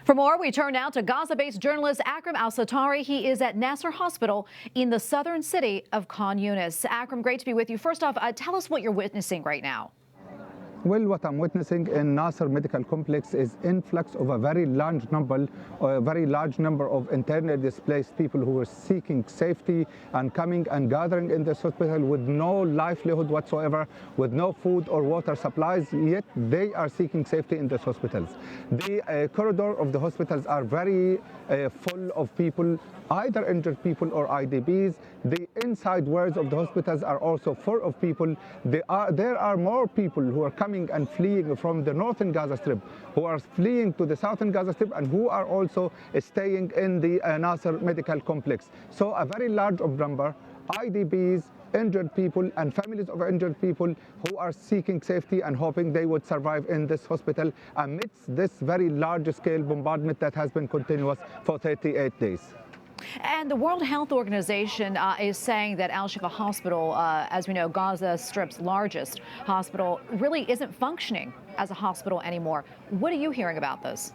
For more, we turn now to Gaza-based journalist Akram Al Sattari. He is at Nasser Hospital in the southern city of Khan Yunis. Akram, great to be with you. First off, tell us what you're witnessing right now. Well, what I'm witnessing in Nasser Medical Complex is influx of a very large number of internally displaced people who are seeking safety and coming and gathering in this hospital with no livelihood whatsoever, with no food or water supplies, yet they are seeking safety in these hospitals. The corridor of the hospitals are very full of people, either injured people or IDPs. The inside wards of the hospitals are also full of people. There are more people who are coming and fleeing from the northern Gaza Strip, who are fleeing to the southern Gaza Strip, and who are also staying in the Nasser Medical Complex. So a very large number, IDPs, injured people and families of injured people who are seeking safety and hoping they would survive in this hospital amidst this very large-scale bombardment that has been continuous for 38 days. And the World Health Organization is saying that Al-Shifa Hospital, as we know, Gaza Strip's largest hospital, really isn't functioning as a hospital anymore. What are you hearing about this?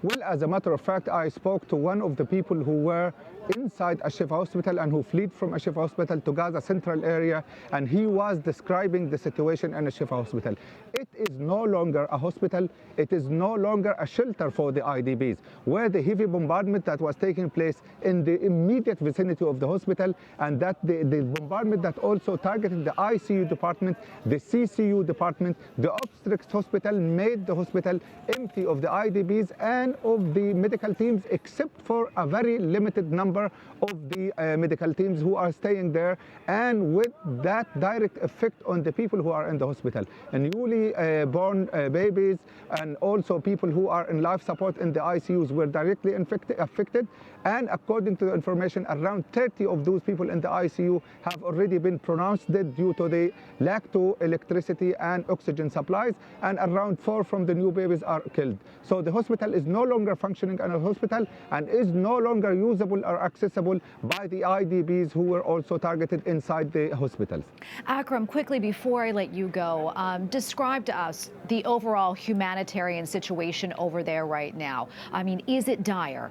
Well, as a matter of fact, I spoke to one of the people who were inside Al-Shifa Hospital and who fled from Al-Shifa Hospital to Gaza Central area, and he was describing the situation in Al-Shifa Hospital. It is no longer a hospital, it is no longer a shelter for the IDPs, where the heavy bombardment that was taking place in the immediate vicinity of the hospital, and that the bombardment that also targeted the ICU department, the CCU department, the obstetrics hospital, made the hospital empty of the IDPs and of the medical teams, except for a very limited number of the medical teams who are staying there, and with that direct effect on the people who are in the hospital, and newly born babies, and also people who are in life support in the ICUs were directly affected. And according to the information, around 30 of those people in the ICU have already been pronounced dead due to the lack to electricity and oxygen supplies, and around 4 from the new babies are killed. So the hospital is no longer functioning as a hospital and is no longer usable or accessible by the IDPs who were also targeted inside the hospitals. Akram, quickly before I let you go, describe to us the overall humanitarian situation over there right now. I mean, is it dire?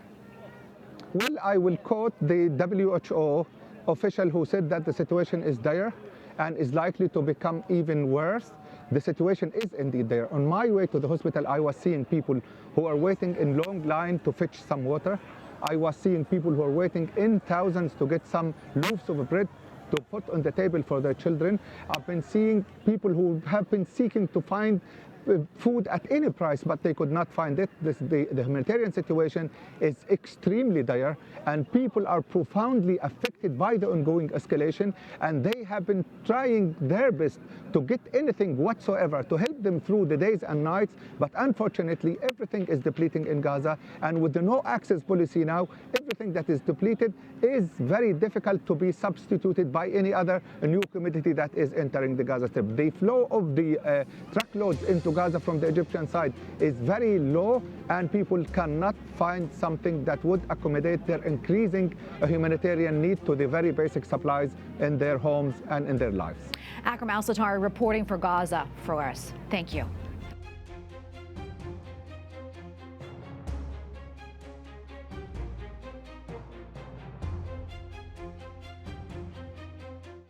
Well, I will quote the WHO official who said that the situation is dire and is likely to become even worse. The situation is indeed dire. On my way to the hospital, I was seeing people who are waiting in long line to fetch some water. I was seeing people who are waiting in thousands to get some loaves of bread to put on the table for their children. I've been seeing people who have been seeking to find food at any price, but they could not find it. The humanitarian situation is extremely dire, and people are profoundly affected by the ongoing escalation, and they have been trying their best to get anything whatsoever to help them through the days and nights, but unfortunately everything is depleting in Gaza, and with the no access policy now, everything that is depleted is very difficult to be substituted by any other new commodity that is entering the Gaza Strip. The flow of the truckloads into Gaza from the Egyptian side is very low, and people cannot find something that would accommodate their increasing humanitarian need to the very basic supplies in their homes and in their lives. Akram Al Sattari reporting for Gaza for us. Thank you.